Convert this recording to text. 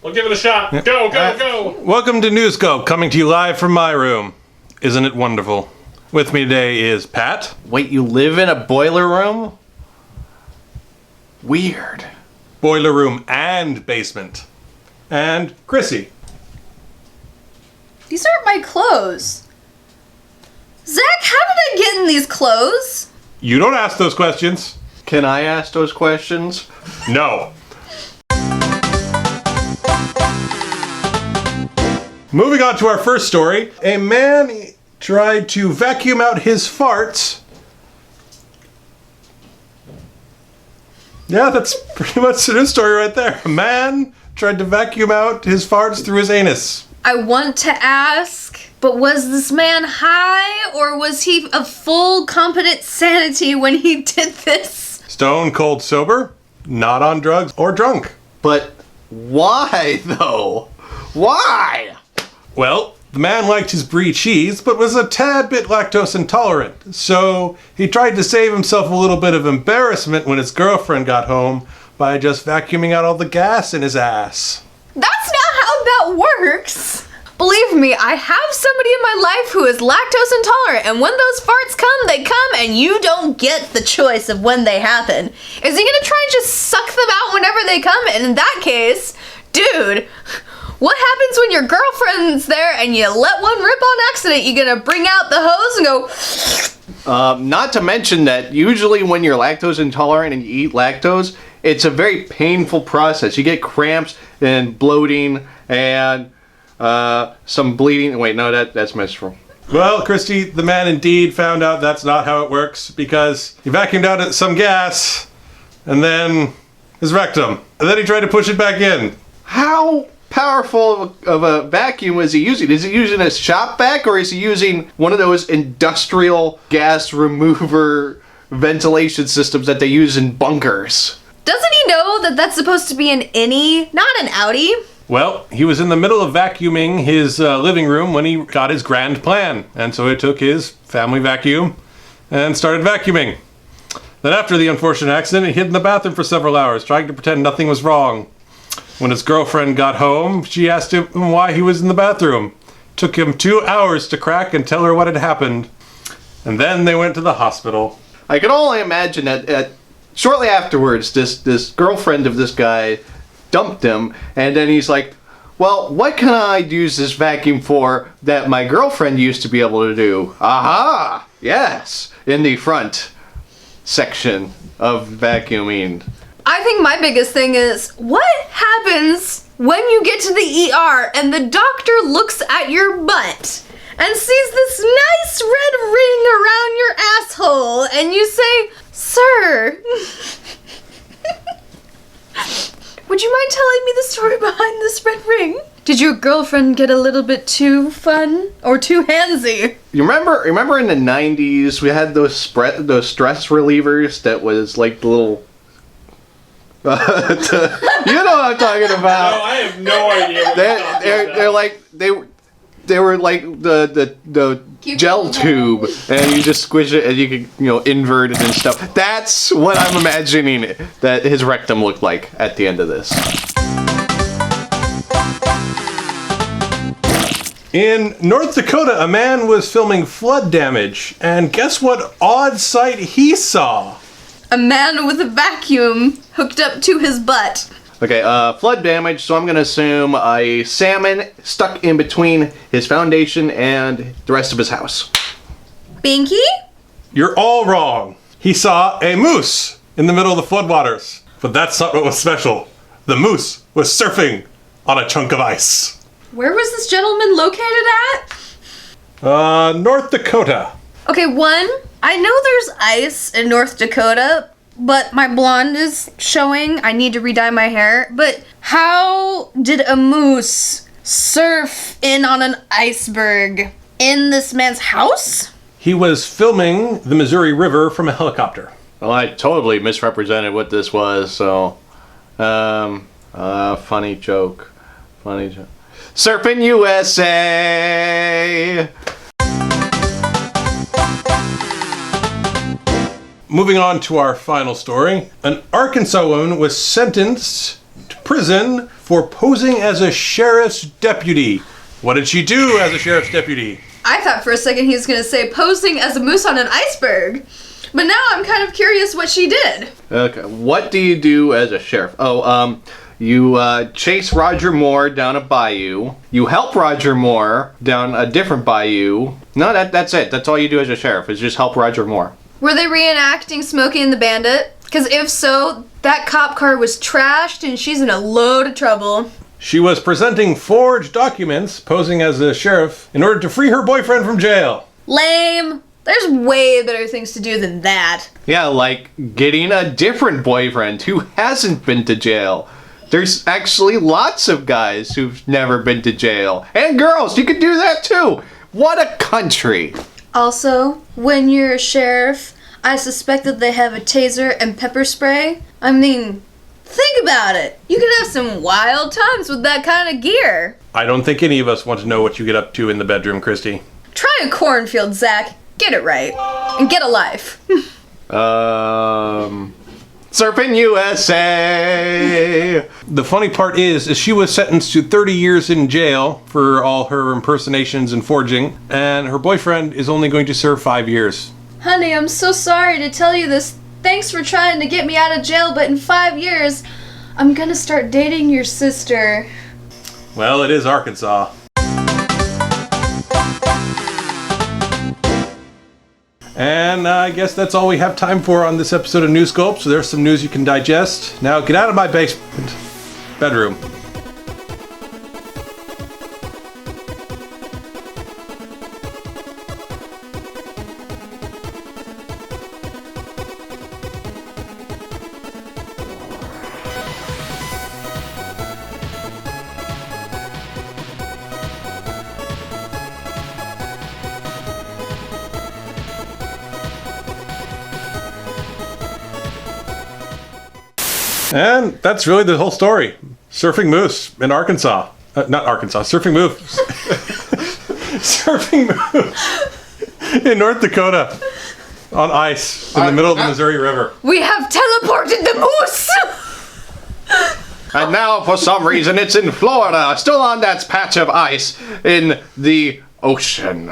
We'll give it a shot. Go. Welcome to News Gulp, coming to you live from my room. Isn't it wonderful? With me today is Pat. Wait, you live in a boiler room? Weird. Boiler room and basement. And Chrissy. These aren't my clothes. Zach, how did I get in these clothes? You don't ask those questions. Can I ask those questions? No. Moving on to our first story. A man tried to vacuum out his farts. Yeah, that's pretty much the news story right there. A man tried to vacuum out his farts through his anus. I want to ask, but was this man high or was he of full competent sanity when he did this? Stone cold sober, not on drugs or drunk. But why, though? Why? Well, the man liked his brie cheese, but was a tad bit lactose intolerant. So he tried to save himself a little bit of embarrassment when his girlfriend got home by just vacuuming out all the gas in his ass. That's not how that works. Believe me, I have somebody in my life who is lactose intolerant, and when those farts come, they come, and you don't get the choice of when they happen. Is he gonna try and just suck them out whenever they come? And in that case, dude, what happens when your girlfriend's there and you let one rip on accident? You gonna bring out the hose and go... Not to mention that usually when you're lactose intolerant and you eat lactose, it's a very painful process. You get cramps and bloating and some bleeding. Wait, no, that's menstrual. Well, Christy, the man indeed found out that's not how it works because he vacuumed out some gas and then his rectum. And then he tried to push it back in. How powerful of a vacuum is he using? Is he using a shop vac or is he using one of those industrial gas remover ventilation systems that they use in bunkers? Doesn't he know that that's supposed to be an innie, not an outie? Well, he was in the middle of vacuuming his living room when he got his grand plan. And so he took his family vacuum and started vacuuming. Then after the unfortunate accident, he hid in the bathroom for several hours, trying to pretend nothing was wrong. When his girlfriend got home, she asked him why he was in the bathroom. Took him 2 hours to crack and tell her what had happened. And then they went to the hospital. I can only imagine that shortly afterwards, this girlfriend of this guy dumped him, and then he's like, well, what can I use this vacuum for that my girlfriend used to be able to do? Aha! Yes! In the front section of vacuuming. I think my biggest thing is, what happens when you get to the ER and the doctor looks at your butt and sees this nice red ring around your asshole and you say, sir, would you mind telling me the story behind this red ring? Did your girlfriend get a little bit too fun or too handsy? You remember in the 90s we had those stress relievers that was like the little you know what I'm talking about. No, I have no idea what you're talking about. They're like they were like the gel tube, and you just squish it and you can invert it and stuff. That's what I'm imagining that his rectum looked like at the end of this. In North Dakota, a man was filming flood damage, and guess what odd sight he saw? A man with a vacuum hooked up to his butt. Okay, flood damage, so I'm gonna assume a salmon stuck in between his foundation and the rest of his house. Binky? You're all wrong. He saw a moose in the middle of the floodwaters. But that's not what was special. The moose was surfing on a chunk of ice. Where was this gentleman located at? North Dakota. Okay, one, I know there's ice in North Dakota, but my blonde is showing. I need to re-dye my hair. But how did a moose surf in on an iceberg in this man's house? He was filming the Missouri River from a helicopter. Well, I totally misrepresented what this was, so funny joke. Surfing USA. Moving on to our final story. An Arkansas woman was sentenced to prison for posing as a sheriff's deputy. What did she do as a sheriff's deputy? I thought for a second he was going to say posing as a moose on an iceberg. But now I'm kind of curious what she did. Okay, what do you do as a sheriff? You chase Roger Moore down a bayou. You help Roger Moore down a different bayou. No, that's it. That's all you do as a sheriff, is just help Roger Moore. Were they reenacting Smokey and the Bandit? Because if so, that cop car was trashed and she's in a load of trouble. She was presenting forged documents, posing as a sheriff, in order to free her boyfriend from jail. Lame. There's way better things to do than that. Yeah, like getting a different boyfriend who hasn't been to jail. There's actually lots of guys who've never been to jail. And girls, you can do that too. What a country. Also, when you're a sheriff, I suspect that they have a taser and pepper spray. I mean, think about it. You can have some wild times with that kind of gear. I don't think any of us want to know what you get up to in the bedroom, Christy. Try a cornfield, Zach. Get it right. And get a life. Surfing USA. The funny part is she was sentenced to 30 years in jail for all her impersonations and forging, and her boyfriend is only going to serve 5 years. Honey, I'm so sorry to tell you this. Thanks for trying to get me out of jail, but in 5 years, I'm gonna start dating your sister. Well, it is Arkansas. And I guess that's all we have time for on this episode of News Gulp. So there's some news you can digest. Now get out of my bedroom. And that's really the whole story. Surfing moose in Arkansas. Not Arkansas, surfing moose. Surfing moose in North Dakota on ice in the middle of the Missouri River. We have teleported the moose! And now, for some reason, it's in Florida, still on that patch of ice in the ocean.